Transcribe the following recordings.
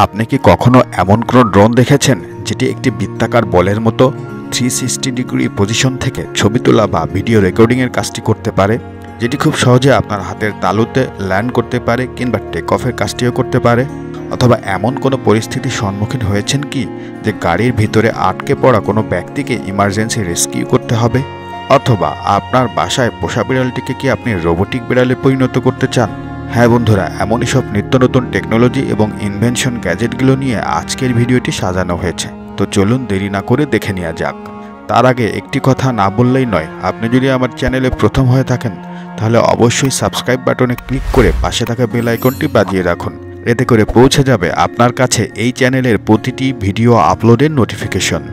আপনি কি কখনো এমন কোনো ড্রোন দেখেছেন যেটি একটি বৃত্তাকার বলের মতো 360 ডিগ্রি পজিশন থেকে ছবি তোলা বা ভিডিও রেকর্ডিংয়ের কাজটি করতে পারে, যেটি খুব সহজে আপনার হাতের তালুতে ল্যান্ড করতে পারে কিংবা টেক অফের কাজটিও করতে পারে? অথবা এমন কোনো পরিস্থিতির সম্মুখীন হয়েছেন কি যে গাড়ির ভিতরে আটকে পড়া কোনো ব্যক্তিকে ইমার্জেন্সি রেস্কিউ করতে হবে? অথবা আপনার বাসায় পোষা বিড়ালটিকে কি আপনি রোবোটিক বিড়ালে পরিণত করতে চান? হ্যাঁ বন্ধুরা, এমনই সব নিত্য নতুন টেকনোলজি এবং ইনভেনশন গ্যাজেটগুলো নিয়ে আজকের ভিডিওটি সাজানো হয়েছে। তো চলুন দেরি না করে দেখে নেওয়া যাক। তার আগে একটি কথা না বললেই নয়, আপনি যদি আমার চ্যানেলে প্রথম হয়ে থাকেন তাহলে অবশ্যই সাবস্ক্রাইব বাটনে ক্লিক করে পাশে থাকা বেল আইকনটি বাজিয়ে রাখুন। এতে করে পৌঁছে যাবে আপনার কাছে এই চ্যানেলের প্রতিটি ভিডিও আপলোডের নোটিফিকেশন।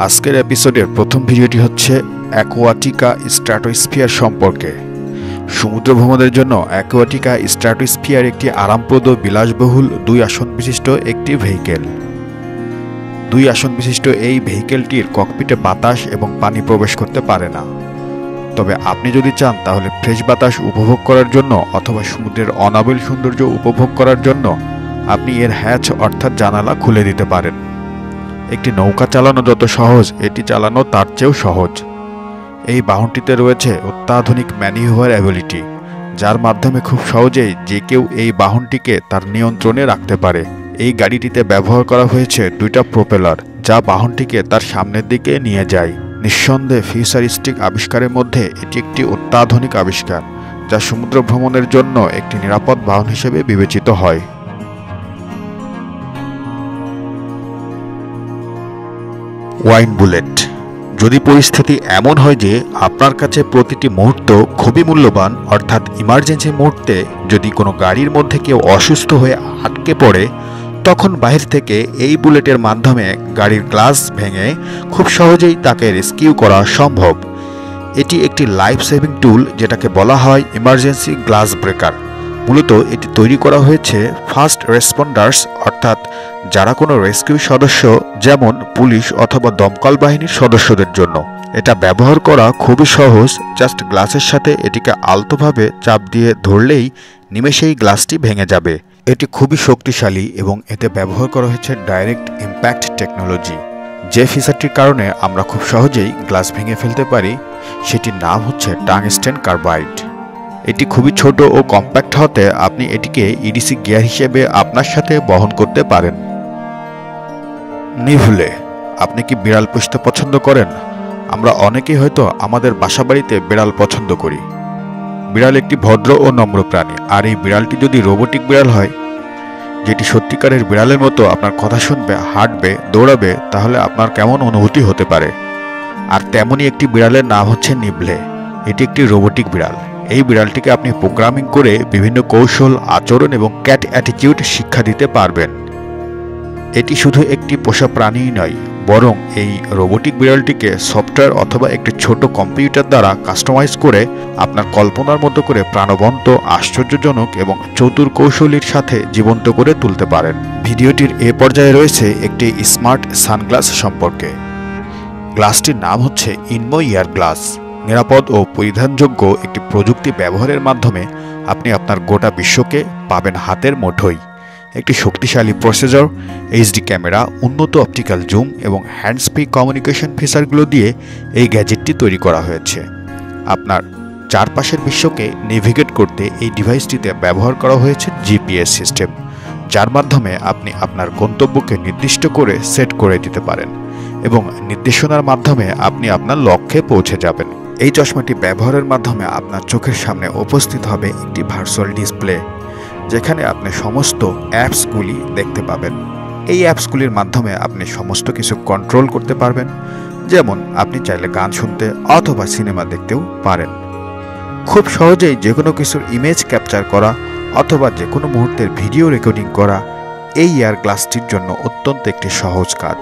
আজকের এপিসোডের প্রথম ভিডিওটি হচ্ছে অ্যাকোয়াটিকা স্ট্র্যাটোস্ফিয়ার সম্পর্কে। সমুদ্র ভ্রমণের জন্য অ্যাকোয়াটিকা স্ট্র্যাটোস্ফিয়ার একটি আরামপ্রদ বিলাসবহুল 2 আসন বিশিষ্ট একটি ভেহিকেল। 2 আসন বিশিষ্ট এই ভেহিকেলটির ককপিটে বাতাস এবং পানি প্রবেশ করতে পারে না। তবে আপনি যদি চান তাহলে ফ্রেশ বাতাস উপভোগ করার জন্য অথবা সমুদ্রের অনাবিল সৌন্দর্য উপভোগ করার জন্য আপনি এর হ্যাচ অর্থাৎ জানালা খুলে দিতে পারেন। একটি নৌকা চালানো যত সহজ, এটি চালানো তার চেয়েও সহজ। এই বাহনটিতে রয়েছে অত্যাধুনিক ম্যানিউভার অ্যাবিলিটি, যার মাধ্যমে খুব সহজেই যে কেউ এই বাহনটিকে তার নিয়ন্ত্রণে রাখতে পারে। এই গাড়িটিতে ব্যবহার করা হয়েছে 2টা প্রোপেলার, যা বাহনটিকে তার সামনের দিকে নিয়ে যায়। নিঃসন্দেহে ফিউচারিস্টিক আবিষ্কারের মধ্যে এটি একটি অত্যাধুনিক আবিষ্কার, যা সমুদ্র ভ্রমণের জন্য একটি নিরাপদ বাহন হিসেবে বিবেচিত হয়। Wine bullet. যদি পরিস্থিতি এমন হয় যে আপনার কাছে প্রতিটি মুহূর্ত খুবই মূল্যবান, অর্থাৎ ইমার্জেন্সি মুহূর্তে যদি কোনো গাড়ির মধ্যে কেউ অসুস্থ হয়ে আটকে পড়ে, তখন বাহির থেকে এই বুলেটের মাধ্যমে গাড়ির গ্লাস ভেঙে খুব সহজেই তাকে রেস্কিউ করা সম্ভব। এটি একটি লাইফ সেভিং টুল, যেটাকে বলা হয় ইমার্জেন্সি গ্লাস ব্রেকার। মূলত এটি তৈরি করা হয়েছে ফার্স্ট রেসপন্ডার্স, অর্থাৎ যারা কোনো রেস্কিউ সদস্য যেমন পুলিশ অথবা দমকল বাহিনীর সদস্যদের জন্য। এটা ব্যবহার করা খুবই সহজ। জাস্ট গ্লাসের সাথে এটিকে আলতোভাবে চাপ দিয়ে ধরলেই নিমেষেই গ্লাসটি ভেঙে যাবে। এটি খুবই শক্তিশালী এবং এতে ব্যবহার করা হয়েছে ডাইরেক্ট ইম্প্যাক্ট টেকনোলজি। যে ফিচারটির কারণে আমরা খুব সহজেই গ্লাস ভেঙে ফেলতে পারি সেটির নাম হচ্ছে টাংস্টেন কার্বাইড। এটি খুবই ছোট ও কম্প্যাক্ট হতে আপনি এটিকে ইডিসি গিয়ার হিসেবে আপনার সাথে বহন করতে পারেন। নিভলে। আপনি কি বিড়াল পুষতে পছন্দ করেন? আমরা অনেকেই হয়তো আমাদের বাসাবাড়িতে বিড়াল পছন্দ করি। বিড়াল একটি ভদ্র ও নম্র প্রাণী, আর এই বিড়ালটি যদি রোবোটিক বিড়াল হয়, যেটি সত্যিকারের বিড়ালের মতো আপনার কথা শুনবে, হাঁটবে, দৌড়াবে, তাহলে আপনার কেমন অনুভূতি হতে পারে? আর তেমনই একটি বিড়ালের নাম হচ্ছে নিভলে। এটি একটি রোবোটিক বিড়াল। এই বিড়ালটিকে আপনি প্রোগ্রামিং করে বিভিন্ন কৌশল, আচরণ এবং ক্যাট অ্যাটিটিউড শিক্ষা দিতে পারবেন। এটি শুধু একটি পোষা প্রাণীই নয়, বরং এই রোবোটিক বিড়ালটিকে সফটওয়্যার অথবা একটি ছোট কম্পিউটার দ্বারা কাস্টমাইজ করে আপনার কল্পনার মতো করে প্রাণবন্ত, আশ্চর্যজনক এবং চতুর কৌশলীর সাথে জীবন্ত করে তুলতে পারেন। ভিডিওটির এ পর্যায়ে রয়েছে একটি স্মার্ট সানগ্লাস সম্পর্কে। গ্লাসটির নাম হচ্ছে ইনমো ইয়ার গ্লাস। নিরাপদ ও পরিধানযোগ্য একটি প্রযুক্তি ব্যবহারের মাধ্যমে আপনি আপনার গোটা বিশ্বকে পাবেন হাতের মুঠোয়। একটি শক্তিশালী প্রসেসর, এইচডি ক্যামেরা, উন্নত অপটিক্যাল জুম এবং হ্যান্ডস ফ্রি কমিউনিকেশন ফিচারগুলো দিয়ে এই গ্যাজেটটি তৈরি করা হয়েছে। আপনার চারপাশের বিশ্বকে নেভিগেট করতে এই ডিভাইসটিতে ব্যবহার করা হয়েছে জিপিএস সিস্টেম, যার মাধ্যমে আপনি আপনার গন্তব্যকে নির্দিষ্ট করে সেট করে দিতে পারেন এবং নির্দেশনার মাধ্যমে আপনি আপনার লক্ষ্যে পৌঁছে যাবেন। এই চশমাটি ব্যবহারের মাধ্যমে আপনার চোখের সামনে উপস্থিত হবে একটি ভার্চুয়াল ডিসপ্লে, যেখানে আপনি সমস্ত অ্যাপসগুলি দেখতে পাবেন। এই অ্যাপসগুলির মাধ্যমে আপনি সমস্ত কিছু কন্ট্রোল করতে পারবেন, যেমন আপনি চাইলে গান শুনতে অথবা সিনেমা দেখতেও পারেন। খুব সহজেই যে কোনো কিছুর ইমেজ ক্যাপচার করা অথবা যে কোনো মুহূর্তের ভিডিও রেকর্ডিং করা এই এয়ার গ্লাসটির জন্য অত্যন্ত একটি সহজ কাজ।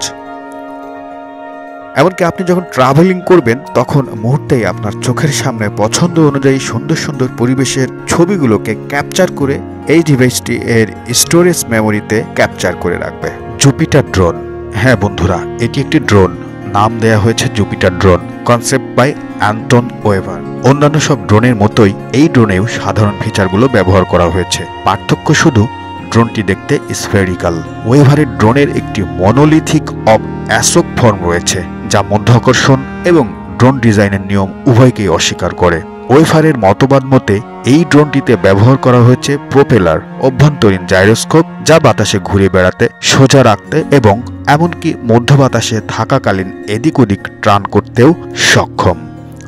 এমনকি আপনি যখন ট্রাভেলিং করবেন তখন মুহূর্তেই আপনার চোখের সামনে পছন্দ অনুযায়ী সুন্দর সুন্দর পরিবেশের ছবিগুলোকে ক্যাপচার করে এই ডিভাইসটি এর স্টোরেজ মেমোরিতে ক্যাপচার করে রাখবে। Jupiter drone. হ্যাঁ বন্ধুরা, এটি একটি ড্রোন। নাম দেয়া হয়েছে Jupiter drone, concept by Anton Weaver. অন্যান্য সব ড্রোনের মতোই এই ড্রোনেও সাধারণ ফিচারগুলো ব্যবহার করা হয়েছে, পার্থক্য শুধু ড্রোনটি দেখতে স্ফেরিক্যাল। ওয়েভারের ড্রোনের একটি মনোলিথিক অব অ্যাসোক ফর্ম রয়েছে, যা মধ্যাকর্ষণ এবং ড্রোন ডিজাইনের নিয়ম উভয়কেই অস্বীকার করে। ওয়েভারের মতবাদ মতে এই ড্রোনটিতে ব্যবহার করা হয়েছে প্রোপেলার, অভ্যন্তরীণ জাইরোস্কোপ, যা বাতাসে ঘুরে বেড়াতে, সোজা রাখতে এবং এমনকি মধ্য বাতাসে থাকাকালীন এদিক ওদিক টার্ন করতেও সক্ষম।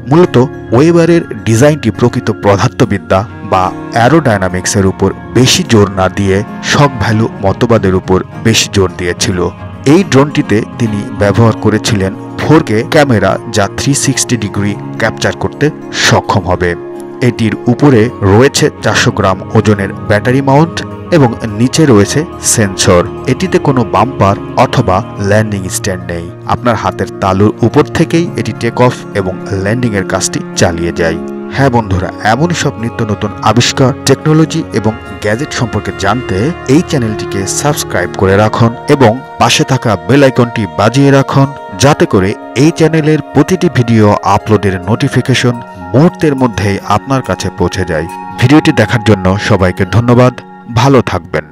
মূলত ওয়েভারের ডিজাইনটি প্রকৃত পদার্থবিদ্যা বা অ্যারোডাইনামিক্সের উপর বেশি জোর না দিয়ে শক ভ্যালু মতবাদের উপর বেশি জোর দিয়েছিল। এই ড্রোনটিতে তিনি ব্যবহার করেছিলেন 4K ক্যামেরা, যা 360 ডিগ্রি ক্যাপচার করতে সক্ষম হবে। এটির উপরে রয়েছে 400 গ্রাম ওজনের ব্যাটারি মাউন্ট এবং নিচে রয়েছে সেন্সর। এটিতে কোনো বাম্পার অথবা ল্যান্ডিং স্ট্যান্ড নেই। আপনার হাতের তালুর উপর থেকেই এটি টেক অফ এবং ল্যান্ডিং এর কাজটি চালিয়ে যায়। হ্যাঁ বন্ধুরা, এমনই সব নিত্য নতুন আবিষ্কার, টেকনোলজি এবং গ্যাজেট সম্পর্কে জানতে এই চ্যানেলটিকে সাবস্ক্রাইব করে রাখুন এবং পাশে থাকা বেল আইকনটি বাজিয়ে রাখুন, যাতে করে এই চ্যানেলের প্রতিটি ভিডিও আপলোডের নোটিফিকেশন মুহূর্তের মধ্যেই আপনার কাছে পৌঁছে যায়। ভিডিওটি দেখার জন্য সবাইকে ধন্যবাদ। ভালো থাকবেন।